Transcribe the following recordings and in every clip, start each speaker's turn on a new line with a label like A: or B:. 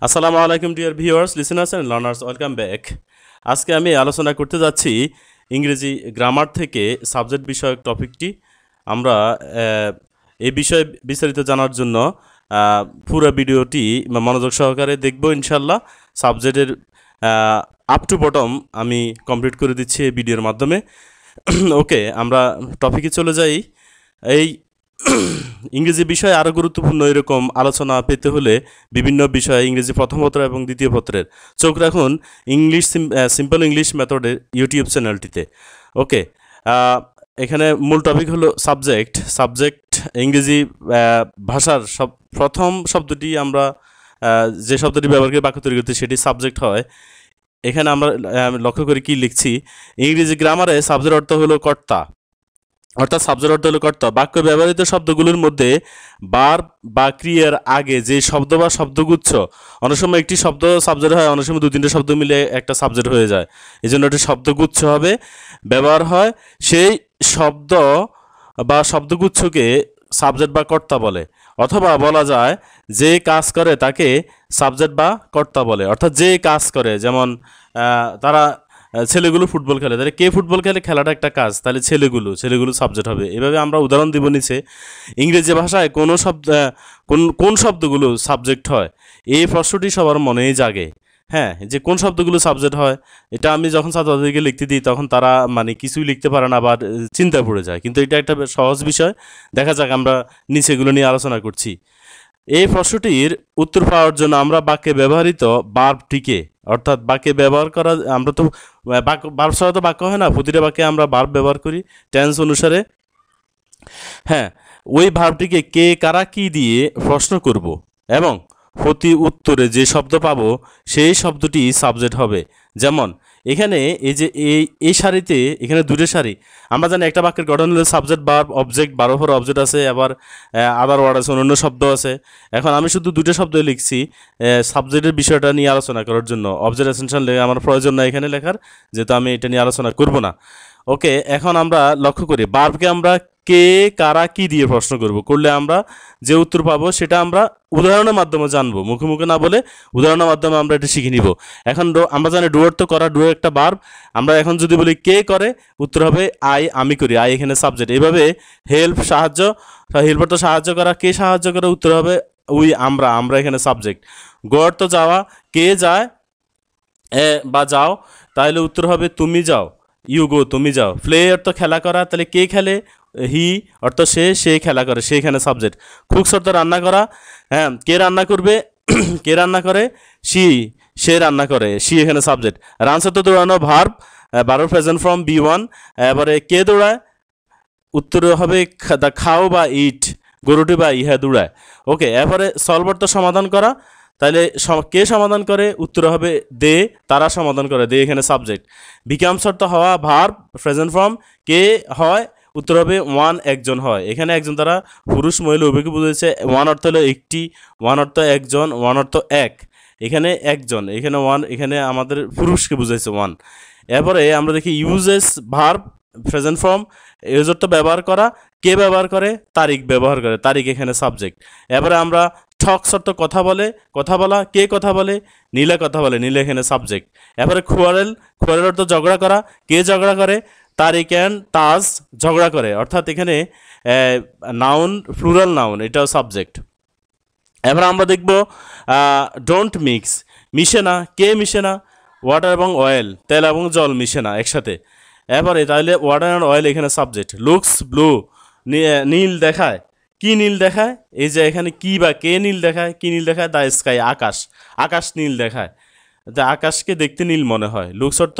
A: আসসালামু আলাইকুম dear viewers, listeners and learners, welcome back. আজকে আমি আলোচনা করতে যাচ্ছি ইংরেজি গ্রামার থেকে সাবজেক্ট বিষয়ক টপিকটি। আমরা এই বিষয়ে বিস্তারিত জানার জন্য পুরো ভিডিওটি মনোযোগ সহকারে দেখব ইনশাল্লাহ। সাবজেক্টের আপ টু বটম আমি কমপ্লিট করে দিচ্ছি এই ভিডিওর মাধ্যমে। ওকে, আমরা টপিকে চলে যাই। এই ইংরেজি বিষয়ে আরও গুরুত্বপূর্ণ এরকম আলোচনা পেতে হলে বিভিন্ন বিষয়ে ইংরেজি প্রথম পত্র এবং দ্বিতীয় পত্রের চোখ রাখুন ইংলিশ সিম্পল ইংলিশ মেথডের ইউটিউব চ্যানেলটিতে। ওকে, এখানে মূল টপিক হলো সাবজেক্ট ইংরেজি ভাষার প্রথম শব্দটি আমরা যে শব্দটি ব্যবহার করে বাক্য তৈরি করতে সেটি সাবজেক্ট হয়। এখানে আমরা লক্ষ্য করি কি লিখছি, ইংরেজি গ্রামারে সাবজেক্ট অর্থ হলো কর্তা, অর্থাৎ সাবজেক্ট অর্থ হলো কর্তা। বাক্য ব্যবহৃত শব্দগুলোর মধ্যে বার বা ক্রিয়ার আগে যে শব্দ বা শব্দগুচ্ছ, অনেক সময় একটি শব্দ সাবজেক্ট হয়, অনেক সময় দু তিনটে শব্দ মিলে একটা সাবজেক্ট হয়ে যায়, এই জন্য একটি শব্দগুচ্ছ হবে ব্যবহার হয়। সেই শব্দ বা শব্দগুচ্ছকে সাবজেক্ট বা কর্তা বলে, অথবা বলা যায় যে কাজ করে তাকে সাবজেক্ট বা কর্তা বলে। অর্থাৎ যে কাজ করে, যেমন তারা ছেলেগুলো ফুটবল খেলে, তাহলে কে ফুটবল খেলে, খেলাটা একটা কাজ, তাহলে ছেলেগুলো সাবজেক্ট হবে। এভাবে আমরা উদাহরণ দিব নিচে। ইংরেজি ভাষায় কোনো শব্দ কোন শব্দগুলো সাবজেক্ট হয়, এই প্রশ্নটি সবার মনেই জাগে। হ্যাঁ, যে কোন শব্দগুলো সাবজেক্ট হয়, এটা আমি যখন ছাত্রদেরকে লিখতে দিই তখন তারা কিছুই লিখতে পারে না বা চিন্তা পড়ে যায়, কিন্তু এটা একটা সহজ বিষয়। দেখা যাক, আমরা নিচে এগুলো নিয়ে আলোচনা করছি। এই প্রশ্নটির উত্তর পাওয়ার জন্য আমরা বাক্যে ব্যবহৃত বার্বটিকে, অর্থাৎ বাক্যে ব্যবহার করা, আমরা তো বার্ব ছাড়া তো বাক্য হয় না, প্রতিটা বাক্যে আমরা বার্ব ব্যবহার করি টেন্স অনুসারে। হ্যাঁ, ওই ভার্বটিকে কে কারা কি দিয়ে প্রশ্ন করব এবং প্রতি উত্তরে যে শব্দ পাবো সেই শব্দটি সাবজেক্ট হবে। যেমন এখানে এই যে এই সারিতে, এখানে দুটো সারি, আমরা জানি একটা বাক্যের গঠন হলে সাবজেক্ট ভার্ব অবজেক্ট, বারোফর অবজেক্ট আছে, আবার আদার ওয়ার্ড আছে, অন্য শব্দ আছে। এখন আমি শুধু দুটো শব্দ লিখছি সাবজেক্টের বিষয়টা নিয়ে আলোচনা করার জন্য। অবজেক্ট এসেনশিয়াল আমার প্রয়োজন না এখানে লেখার, যেহেতু আমি এটা নিয়ে আলোচনা করব না। ওকে, এখন আমরা লক্ষ্য করি ভার্বকে আমরা কে কারা কি দিয়ে প্রশ্ন করলে আমরা যে উত্তর পাবো সেটা আমরা উদাহরণের মাধ্যমে জানবো, মুখে মুখে না বলে উদাহরণের মাধ্যমে আমরা এটা শিখে নিব। এখন আমরা জানি ডু অর্থ করা, ডু একটা ভার্ব। আমরা এখন যদি বলি কে করে, উত্তর হবে আমি করি, এখানে সাবজেক্ট। এভাবে হেল্প অর্থ সাহায্য করা, কে সাহায্য করে, উত্তর হবে আমরা এখানে সাবজেক্ট। গো অর্থ যাওয়া, কে যায় বা যাও, তাহলে উত্তর হবে তুমি যাও, ইউ গো, তুমি যাও। প্লে অর্থ খেলা করা, তাহলে কে খেলে, হি অর্থ সে খেলা করে, সে এখানে সাবজেক্ট। কুকস অর্থ রান্না করা, হ্যাঁ, কে রান্না করবে, কে রান্না করে, সে রান্না করে, এখানে সাবজেক্ট। রানস অর্থ দৌড়ানো, ভার্ব, বারোর প্রেজেন্ট ফর্ম বি1। এবারে কে দৌড়ায়, উত্তর হবে খাও বা ইট, গরুটি বা ইহা দৌড়ায়। ওকে, এরপরে সলভ অর্থ সমাধান করা, তাহলে কে সমাধান করে, উত্তর হবে দে, তারা সমাধান করে, দে এখানে সাবজেক্ট। বিকামস অর্থ হওয়া, ভার্ব প্রেজেন্ট ফর্ম, কে হয়, উত্তর হবে ওয়ান, একজন হয়। এখানে একজন তারা পুরুষ মহিলা উভয়কে বুঝেছে। ওয়ান অর্থ হলো একটি, ওয়ান অর্থ একজন, ওয়ান অর্থ এক, এখানে একজন, এখানে ওয়ান, এখানে আমাদের পুরুষকে বুঝাইছে ওয়ান। এরপরে আমরা দেখি uses verb present form, use অর্থ ব্যবহার করা, কে ব্যবহার করে, তারিখ ব্যবহার করে, তারিখ এখানে সাবজেক্ট। এরপরে আমরা টক্স অর্থ কথা বলা, কে কথা বলে, নীলা কথা বলে, নীলা এখানে সাবজেক্ট। এরপরে কোয়ারেল অর্থ ঝগড়া করা, কে ঝগড়া করে, তারিক অ্যান্ড তাজ ঝগড়া করে, অর্থাৎ এখানে নাউন, প্লুরাল নাউন, এটাও সাবজেক্ট। এবার আমরা দেখব ডোন্ট মিক্স, মিশে না, কে মিশে না, ওয়াটার এবং অয়েল, তেল এবং জল মিশে না একসাথে। এবারে তাহলে ওয়াটার অ্যান্ড অয়েল এখানে সাবজেক্ট। লুকস ব্লু, নীল দেখায়, কি নীল দেখায়, এই যে এখানে কি বা কে নীল দেখায়, কি নীল দেখায়, দ্য স্কাই, আকাশ নীল দেখায়, আকাশকে দেখতে নীল মনে হয়। লুকস অর্থ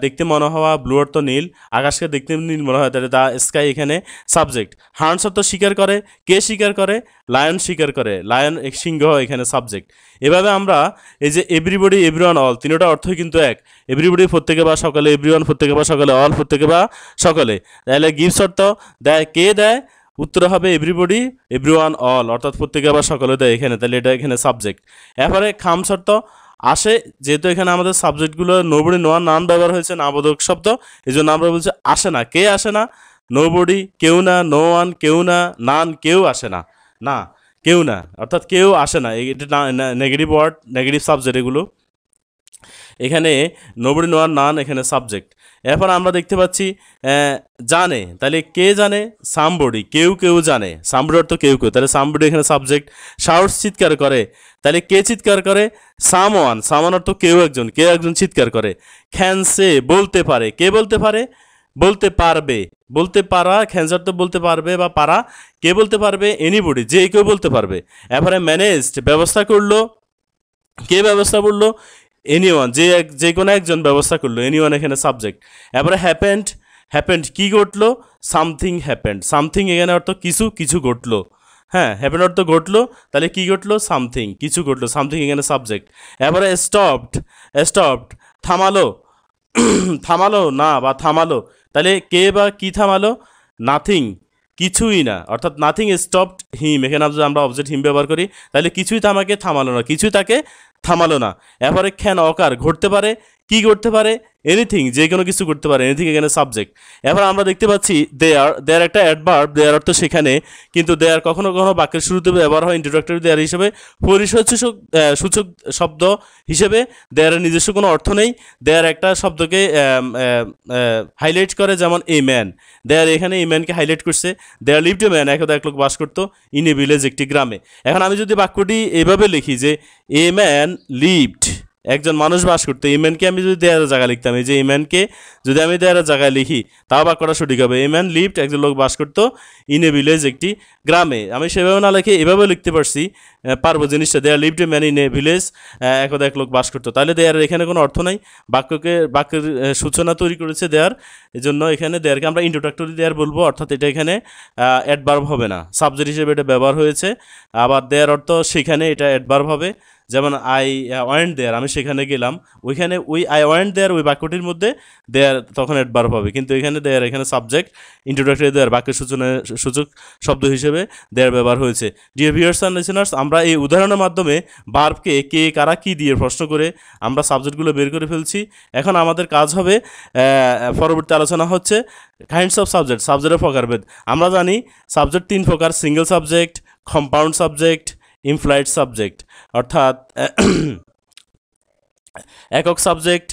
A: দেখতে মনে হওয়া, ব্লু অর্থ নীল, আকাশকে দেখতে নীল মনে হয়, তাহলে দ্য স্কাই এখানে সাবজেক্ট। হান্টস অর্থ শিকার করে, কে শিকার করে, লায়ন শিকার করে, লায়ন সিংহ এখানে সাবজেক্ট। এভাবে আমরা এই যে এভরিবডি, এভরিওয়ান, অল, তিনটা অর্থই কিন্তু এক। এভরিবডি প্রত্যেকে বা সকলে, এভরিওয়ান প্রত্যেকে বা সকলে, অল প্রত্যেকে বা সকলে। তাহলে গিভস অর্থ দেয়, কে দেয়, উত্তর হবে এভরিবডি, এভরিওয়ান, অল, অর্থাৎ প্রত্যেকে বা সকলে দেয় এখানে, তাহলে এটা এখানে সাবজেক্ট। এরপরে খামস অর্থ আসে, যেহেতু এখানে আমাদের সাবজেক্টগুলো নোবডি, নোয়ান, নান ব্যবহার হয়েছে, নাবোধক শব্দ, এই জন্য আমরা বলছি আসে না, কে আসে না, নোবডি কেউ না, নো ওয়ান কেউ না, নান কেউ আসে না, কেউ না, অর্থাৎ কেউ আসে না, এটা নেগেটিভ ওয়ার্ড, নেগেটিভ সাবজেক্ট এগুলো। এখানে নোবডি, নো আর নান এখানে সাবজেক্ট। এরপর আমরা দেখতে পাচ্ছি জানে, তাহলে কে জানে? সামবডি, কেউ কেউ জানে, সামবডি অর্থ কেউ কেউ, তাহলে সামবডি এখানে সাবজেক্ট। শাউটস চিৎকার করে, তাহলে কে চিৎকার করে? সামওয়ান, সামওয়ান অর্থ কেউ একজন, কেউ একজন চিৎকার করে। ক্যান সে বলতে পারে, কে বলতে পারে? বলতে পারবে, বলতে পারা, ক্যান্সার তো বলতে পারবে বা পারা, কে বলতে পারবে? এনিবডি, যে কেউ বলতে পারবে। এরপরে ম্যানেজড, ব্যবস্থা করলো, কে ব্যবস্থা করলো? এনিওয়ান, যে কোনো একজন ব্যবস্থা করলো, এনিওয়ান এখানে সাবজেক্ট। এরপরে হ্যাপেন্ড, হ্যাপেন্ড কি ঘটলো? সামথিং হ্যাপেন্ড, সামথিং এখানে অর্থ কিছু, কিছু ঘটলো। হ্যাঁ, হ্যাপেন্ড অর্থ ঘটলো, তাহলে কি ঘটলো? সামথিং, কিছু ঘটলো, সামথিং এখানে সাবজেক্ট। এরপরে স্টপড, স্টপড থামালো, থামালো না বা থামালো, তাহলে কে বা কি থামালো? নাথিং, কিছুই না, অর্থাৎ নাথিং স্টপড হিম, এখানে আমরা অবজেক্ট হিম ব্যবহার করি, তাহলে কিছুই তাকে থামালো না, কিছুই তাকে থামালো না। এরপরে ক্যান অকার, ঘটতে পারে, কি ঘটতে পারে? এনিথিং, যে কোনো কিছু করতে পারে, এনিথিং এখানে সাবজেক্ট। এবার আমরা দেখতে পাচ্ছি দেয়ার একটা অ্যাডভার্ব, দেয়ার অর্থ সেখানে, কিন্তু দেয়ার কখনো কখনো বাক্যের শুরুতে ব্যবহার হয় ইন্ট্রোডাক্টরি দেয়ার হিসেবে, পরিচয়সূচক সূচক শব্দ হিসেবে। দেয়ারের নিজস্ব কোনো অর্থ নেই, দেয়ার একটা শব্দকে হাইলাইট করে, যেমন এ ম্যান, দেয়ার এখানে এ ম্যানকে হাইলাইট করছে। দেয়ার লিভড এ ম্যান, একদা এক লোক বাস করতো, ইন এ ভিলেজ, একটি গ্রামে। এখন আমি যদি বাক্যটি এভাবে লিখি যে এ ম্যান লিভড, একজন মানুষ বাস করতো, এ ম্যানকে আমি যদি দেয়ারের জায়গায় লিখতাম, এই যে এ ম্যানকে যদি আমি দেয়ারের জায়গায় লিখি, তাও বাক্যটা সঠিক হবে। এ ম্যান লিভড, একজন লোক বাস করতো, ইন এ ভিলেজ, একটি গ্রামে। আমি সেভাবে না লিখে এভাবে লিখতে পারছি, পারবো জিনিসটা, there lived a man in a village, একদা এক লোক বাস করতো, তাহলে দেয়ারের এখানে কোনো অর্থ নাই, বাক্যের সূচনা তৈরি করেছে দেয়ার, এই জন্য এখানে দেয়ারকে আমরা ইন্ট্রোডাক্টরি দেয়ার বলবো, অর্থাৎ এটা এখানে অ্যাডভার্ব হবে না, সাবজেক্ট হিসেবে এটা ব্যবহার হয়েছে। আবার দেয়ার অর্থ সেখানে, এটা অ্যাডভার্ব হবে, যেমন আই ওয়েন্ট দেয়ার, আমি সেখানে গেলাম, ওইখানে ওই আই ওয়েন্ট দেয়ার ওই বাক্যটির মধ্যে দেয়ার তখন অ্যাডভার্ব হবে, কিন্তু এখানে দেয়ার এখানে সাবজেক্ট, ইন্ট্রোডাক্টরি দেয়ার বাক্যের সূচক শব্দ হিসেবে দেয়ার ব্যবহার হয়েছে। ডিয়ার ভিউয়ার্স অ্যান্ড লিসেনার্স, আমরা এই উদাহরণের মাধ্যমে ভার্বকে কে, কারা, কি দিয়ে প্রশ্ন করে আমরা সাবজেক্টগুলো বের করে ফেলছি। এখন আমাদের কাজ হবে, পরবর্তী আলোচনা হচ্ছে কাইন্ডস অফ সাবজেক্ট, সাবজেক্টের প্রকারভেদ। আমরা জানি সাবজেক্ট তিন প্রকার: single subject, compound subject, employed subject, অর্থাৎ একক সাবজেক্ট,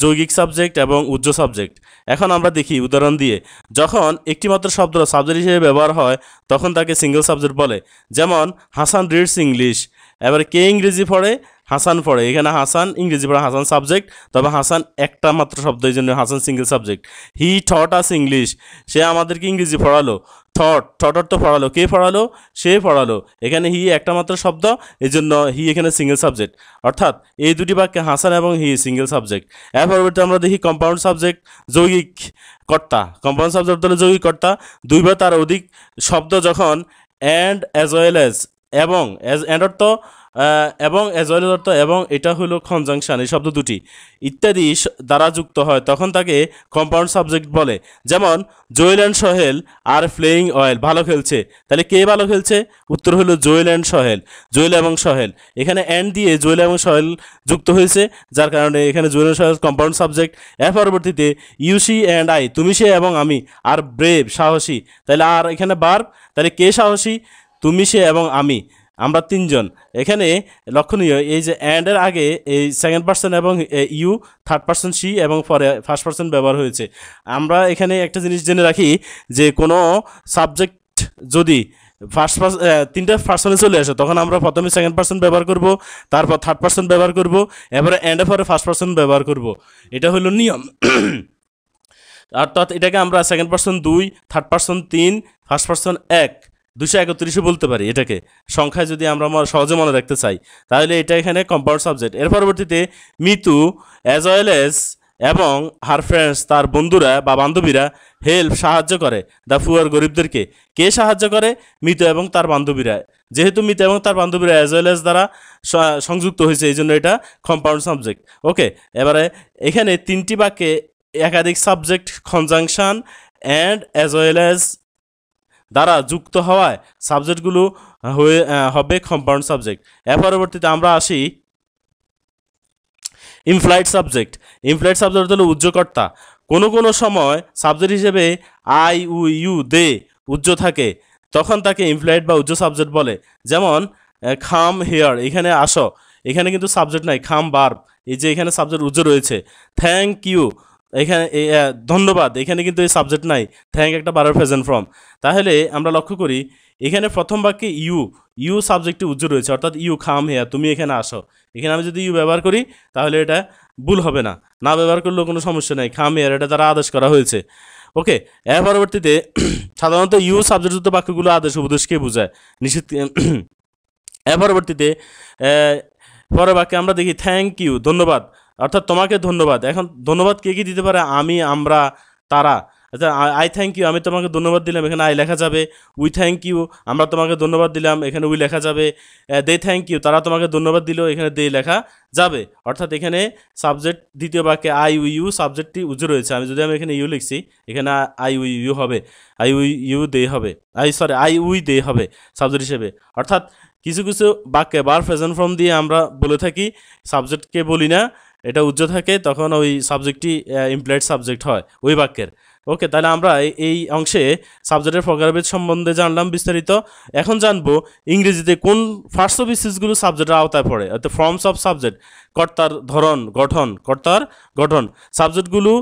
A: যৌগিক সাবজেক্ট এবং উজ্জ্ব সাবজেক্ট। এখন আমরা দেখি উদাহরণ দিয়ে, যখন একটিমাত্র শব্দ সাবজেক্ট হিসেবে ব্যবহার হয় তখন তাকে সিঙ্গেল সাবজেক্ট বলে। যেমন হাসান রিডস ইংলিশ, এবারে কে ইংরেজি পড়ে? হাসান পড়ে, এখানে হাসান ইংরেজি পড়ে, হাসান সাবজেক্ট, তবে হাসান একটা মাত্র শব্দ, এই জন্য হাসান সিঙ্গেল সাবজেক্ট। হি টট আস ইংলিশ, সে আমাদেরকে ইংরেজি পড়ালো। থট অর্থ পড়ালো, কে পড়ালো? সে পড়ালো, এখানে হি একটা মাত্র শব্দ, এই জন্য হি এখানে সিঙ্গেল সাবজেক্ট, অর্থাৎ এই দুটি বাক্যে হাসান এবং হি সিঙ্গেল সাবজেক্ট। এর পরবর্তী আমরা দেখি কম্পাউন্ড সাবজেক্ট, যৌগিক কর্তা। কম্পাউন্ড সাবজেক্ট হলো যৌগিক কর্তা, দুই বা তার অধিক শব্দ যখন অ্যান্ড অ্যাজ ওয়েল অ্যাজ, এবং অ্যান্ড অর্থ এবং অ্যাজ ওয়েল অর্থ এবং, এটা হলো কনজাংশন, এই শব্দ দুটি ইত্যাদি দ্বারা যুক্ত হয় তখন তাকে কম্পাউন্ড সাবজেক্ট বলে। যেমন Joel and Sohel are playing well, ভালো খেলছে, তাহলে কে ভালো খেলছে? উত্তর হলো জোয়েল অ্যান্ড সোহেল, জোয়েল এবং সোহেল। এখানে অ্যান্ড দিয়ে জোয়েল এবং সোহেল যুক্ত হয়েছে, যার কারণে এখানে জোয়েল এবং সোহেল কম্পাউন্ড সাবজেক্ট। এর পরবর্তীতে ইউ সি অ্যান্ড আই, তুমি সে এবং আমি, আর ব্রেভ সাহসী, তাহলে আর এখানে বার্ব, তাহলে কে সাহসী? তুমি সে এবং আমি, আমরা তিনজন। এখানে লক্ষণীয় এই যে অ্যান্ডের আগে এই সেকেন্ড পার্সন এবং ইউ, থার্ড পার্সন সি এবং পরে ফার্স্ট পার্সন ব্যবহার হয়েছে। আমরা এখানে একটা জিনিস জেনে রাখি যে কোনো সাবজেক্ট যদি তিনটা পার্সনে চলে আসে তখন আমরা প্রথমে সেকেন্ড পার্সন ব্যবহার করব, তারপর থার্ড পার্সন ব্যবহার করব, এবারে অ্যান্ডের পরে ফার্স্ট পার্সন ব্যবহার করব, এটা হলো নিয়ম। অর্থাৎ এটাকে আমরা second person 2, third person 3, first person 1, 231 বলতে পারি। এটাকে সংখ্যায় যদি আমরা সহজে মনে রাখতে চাই তাহলে এটা এখানে কম্পাউন্ড সাবজেক্ট। এর পরবর্তীতে মিতু অ্যাজ ওয়েল এজ এবং হার ফ্রেন্ডস, তার বন্ধুরা বা বান্ধবীরা, হেল্প সাহায্য করে, দ্য পুয়ার গরিবদেরকে, কে সাহায্য করে? মিতু এবং তার বান্ধবীরা। যেহেতু মিতু এবং তার বান্ধবীরা অ্যাজ ওয়েল এজ দ্বারা সংযুক্ত হয়েছে এই জন্য এটা কম্পাউন্ড সাবজেক্ট। ওকে, এবারে এখানে তিনটি বাক্যে একাধিক subject, conjunction and as well as দ্বারা যুক্ত হওয়ায় সাবজেক্টগুলো হবে কম্পাউন্ড সাবজেক্ট। এর পরবর্তীতে আমরা আসি ইমপ্লয়েড সাবজেক্ট। ইমপ্লয়েড সাবজেক্ট হলো উজ্জ্বকর্তা। কোনো কোনো সময় সাবজেক্ট হিসেবে আই, ইউ, দে উজ্জ্ব থাকে, তখন তাকে ইমপ্লয়েড বা উজ্জ্ব সাবজেক্ট বলে। যেমন খাম হেয়ার, এখানে আসো, এখানে কিন্তু সাবজেক্ট নাই, খাম ভার্ব, এই যে এখানে সাবজেক্ট উজ্জ্ব রয়েছে। থ্যাংক ইউ, এখানে ধন্যবাদ, এখানে কিন্তু এই সাবজেক্ট নাই, থ্যাংক একটা ভার্বের প্রেজেন্ট ফর্ম। তাহলে আমরা লক্ষ্য করি এখানে প্রথম বাক্যে ইউ সাবজেক্টটি উজ্জ্ব রয়েছে, অর্থাৎ ইউ খাম হেয়ার, তুমি এখানে আসো। এখানে আমি যদি ইউ ব্যবহার করি তাহলে এটা ভুল হবে না, না ব্যবহার করলেও কোনো সমস্যা নেই, খাম হেয়ার এটা দ্বারা আদেশ করা হয়েছে। ওকে, এর পরবর্তীতে সাধারণত ইউ সাবজেক্টযুক্ত বাক্যগুলো আদেশ উপদেশকে বোঝায়, নিষেধ। এর পরবর্তীতে পরের বাক্যে আমরা দেখি থ্যাংক ইউ, ধন্যবাদ, অর্থাৎ তোমাকে ধন্যবাদ। এখন ধন্যবাদ কে কি দিতে পারে? আমি, আমরা, তারা। আচ্ছা, আই থ্যাংক ইউ, আমি তোমাকে ধন্যবাদ দিলাম, এখানে আই লেখা যাবে। উই থ্যাংক ইউ, আমরা তোমাকে ধন্যবাদ দিলাম, এখানে উই লেখা যাবে। দে থ্যাংক ইউ, তারা তোমাকে ধন্যবাদ দিল, এখানে দে লেখা যাবে। অর্থাৎ এখানে সাবজেক্ট দ্বিতীয় বাক্যে আই উই ইউ সাবজেক্টটি উজ্জ্ব রয়েছে। আমি যদি এখানে ইউ লিখছি, এখানে আই উই ইউ হবে, আই উই ইউ দে হবে, আই উই দে হবে সাবজেক্ট হিসেবে। অর্থাৎ কিছু কিছু বাক্যে বার প্রেজেন্ট ফর্ম দিয়ে আমরা বলে থাকি, সাবজেক্টকে বলি না, এটা উজ্জ্ব থাকে, তখন ওই সাবজেক্টটি ইমপ্লয়েড সাবজেক্ট হয় ওই বাক্যের। ওকে, তাহলে আমরা এই অংশে সাবজেক্টের প্রকারভেদ সম্বন্ধে জানলাম বিস্তারিত। এখন জানবো ইংরেজিতে কোন ফার্স্ট অফ স্পিচগুলো সাবজেক্টের আওতায় পড়ে, অর্থাৎ ফর্মস অফ সাবজেক্ট, কর্তার ধরন, গঠন, কর্তার গঠন। সাবজেক্টগুলো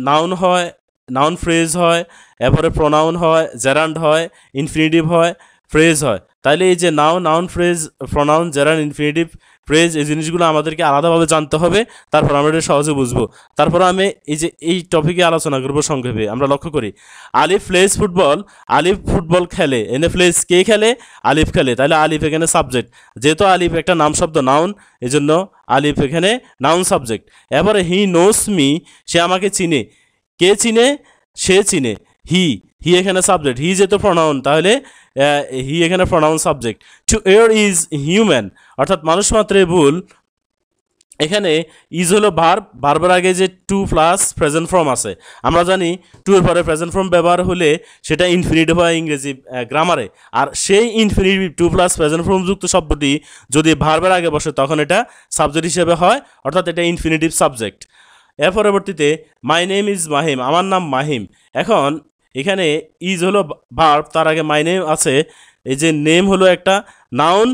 A: নাউন হয়, নাউন ফ্রেজ হয়, এরপরে প্রোনাউন হয়, জেরান্ড হয়, ইনফিনিটিভ হয়, ফ্রেজ হয়। তাইলে এই যে noun phrase, pronoun, gerund, infinitive, phrase, এই জিনিসগুলো আমাদেরকে আলাদাভাবে জানতে হবে, তারপর আমরা এটা সহজে বুঝবো। তারপর আমি এই টপিকে আলোচনা করবো সংক্ষেপে। আমরা লক্ষ্য করি আলিফ প্লেস ফুটবল, আলিফ ফুটবল খেলে, এনে প্লেস কে খেলে? আলিফ খেলে। তাহলে আলিফ এখানে সাবজেক্ট, যেহেতু আলিফ একটা নাম শব্দ, নাউন, এই জন্য আলিফ এখানে নাউন সাবজেক্ট। এবারে হি নোস মি, সে আমাকে চিনে, কে চিনে? সে চিনে। হি এখানে সাবজেক্ট, হি যেহেতু প্রোনাউন, তাহলে হি এখানে pronoun subject. Two air is human, অর্থাৎ মানুষ মাত্রই ভুল। এখানে ইজ হলো ভার্ব, ভার্বের আগে যে টু প্লাস প্রেজেন্ট ফর্ম আছে, আমরা জানি টু এর পরে প্রেজেন্ট ফর্ম ব্যবহার হলে সেটা ইনফিনিটিভ হয় ইংরেজি গ্রামারে। আর সেই infinitive to plus present form যুক্ত শব্দটি যদি ভার্বের আগে বসে তখন এটা সাবজেক্ট হিসেবে হয়, অর্থাৎ এটা ইনফিনিটিভ সাবজেক্ট। এর পরবর্তীতে মাই নেম ইজ মাহিম, আমার নাম মাহিম। এখন এখানে ইজ হলো ভার্ব, তার আগে মাই নেম আছে, এই যে নেম হলো একটা নাউন।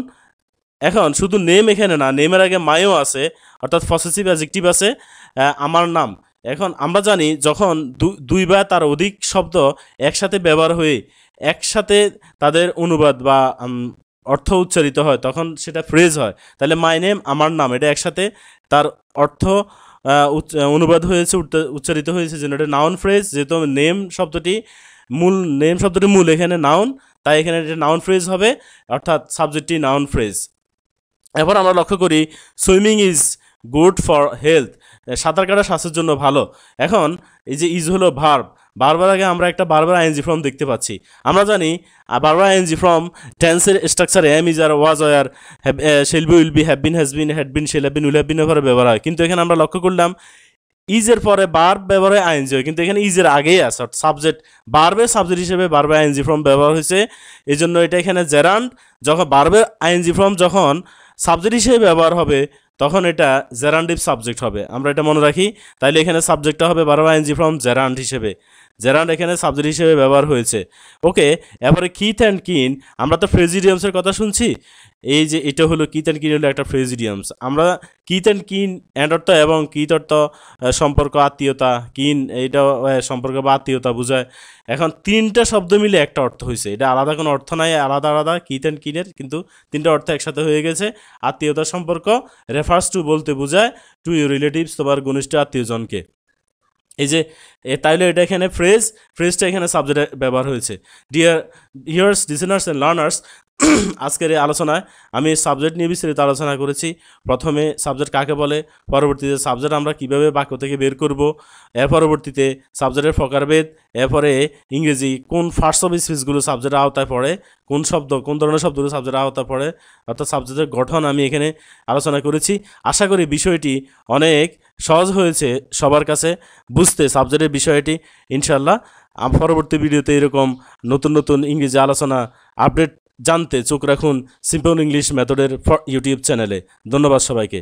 A: এখন শুধু নেম এখানে না, নেমের আগে মাইও আছে, অর্থাৎ পসেসিভ অ্যাডজেক্টিভ আছে, আমার নাম। এখন আমরা জানি যখন দুই বা তার অধিক শব্দ একসাথে ব্যবহার হয়ে একসাথে তাদের অনুবাদ বা অর্থ উচ্চারিত হয় তখন সেটা ফ্রেজ হয়। তাহলে মাই নেম, আমার নাম, এটা একসাথে তার অর্থ অনুবাদ হয়েছে, উচ্চারিত হয়েছে, যেন এটা নাউন ফ্রেজ। যেহেতু নেম শব্দটি মূল এখানে নাউন, তাই এখানে এটা নাউন ফ্রেজ হবে, অর্থাৎ সাবজেক্টটি নাউন ফ্রেজ। এবার আমরা লক্ষ্য করি swimming is good for health, সাঁতার কাটা স্বাস্থ্যের জন্য ভালো। এখন এই যে ইজ হলো ভার্ব, বারবার আগে আমরা একটা বারবার আইএনজি ফর্ম দেখতে পাচ্ছি। আমরা জানি বারবার আইএনজি ফর্ম টেন্সের স্ট্রাকচারে am, is, are, was, are, shall be, will be, have been, has been, had been, shall have been, will have been এর পরে ব্যবহার হয়। কিন্তু এখানে আমরা লক্ষ্য করলাম ইজের পরে ভার্ব ব্যবহার হয় আইএনজি হয়, কিন্তু এখানে ইজের আগেই আছে সাবজেক্ট, ভার্বের সাবজেক্ট হিসেবে ভার্বের আইএনজি ফর্ম ব্যবহার হয়েছে। এই জন্য এটা এখানে জেরান্ড। যখন ভার্বের আইএনজি ফর্ম যখন সাবজেক্ট হিসেবে ব্যবহার হবে তখন এটা জেরান্ডিভ সাবজেক্ট হবে, আমরা এটা মনে রাখি। তাইলে এখানে সাবজেক্টটা হবে ভার্ব আইএনজি ফর্ম জেরান্ড হিসেবে, জেরান্ড এখানে সাবজেক্ট হিসেবে ব্যবহার হয়েছে। ওকে, এরপরে কিথ অ্যান্ড কিন, আমরা তো ফ্রেজিডিয়ামসের কথা শুনছি, এই যে এটা হলো কিথ অ্যান্ড কিন হলো একটা ফ্রেজিডিয়ামস। আমরা কিথ অ্যান্ড কিন অ্যান্ড অর্থ এবং কিথ অর্থ সম্পর্ক, আত্মীয়তা, কিন এইটা সম্পর্ক বা আত্মীয়তা বোঝায়। এখন তিনটা শব্দ মিলে একটা অর্থ হয়েছে, এটা আলাদা কোনো অর্থ নাই, আলাদা আলাদা কিথ অ্যান্ড কিনের, কিন্তু তিনটা অর্থ একসাথে হয়ে গেছে। আত্মীয়তার সম্পর্ক, রেফার্স টু বলতে বোঝায় টু ইউর রিলেটিভস, তোমার ঘনিষ্ঠ আত্মীয়জনকে। এই যে তাইলে এটা এখানে ফ্রেজটা এখানে সাবজেক্টে ব্যবহার হয়েছে। Dear hearers, listeners and learners, আজকের এই আলোচনায় আমি সাবজেক্ট নিয়ে বিস্তারিত আলোচনা করেছি। প্রথমে সাবজেক্ট কাকে বলে, পরবর্তীতে সাবজেক্ট আমরা কিভাবে বাক্য থেকে বের করব, এর পরবর্তীতে সাবজেক্টের প্রকারভেদ, এরপরে ইংরেজি কোন ফার্স্ট অফ স্পিচগুলো সাবজেক্টের আওতায় পড়ে, কোন ধরনের শব্দগুলো সাবজেক্টের আওতায় পড়ে, অর্থাৎ সাবজেক্টের গঠন আমি এখানে আলোচনা করেছি। আশা করি বিষয়টি অনেক সহজ হয়েছে সবার কাছে বুঝতে সাবজেক্টের বিষয়টি। ইনশাল্লাহ পরবর্তী ভিডিওতে এরকম নতুন নতুন ইংরেজি আলোচনা আপডেট জানতে চোখ রাখুন সিম্পল ইংলিশ মেথডের ইউটিউব চ্যানেলে। ধন্যবাদ সবাইকে।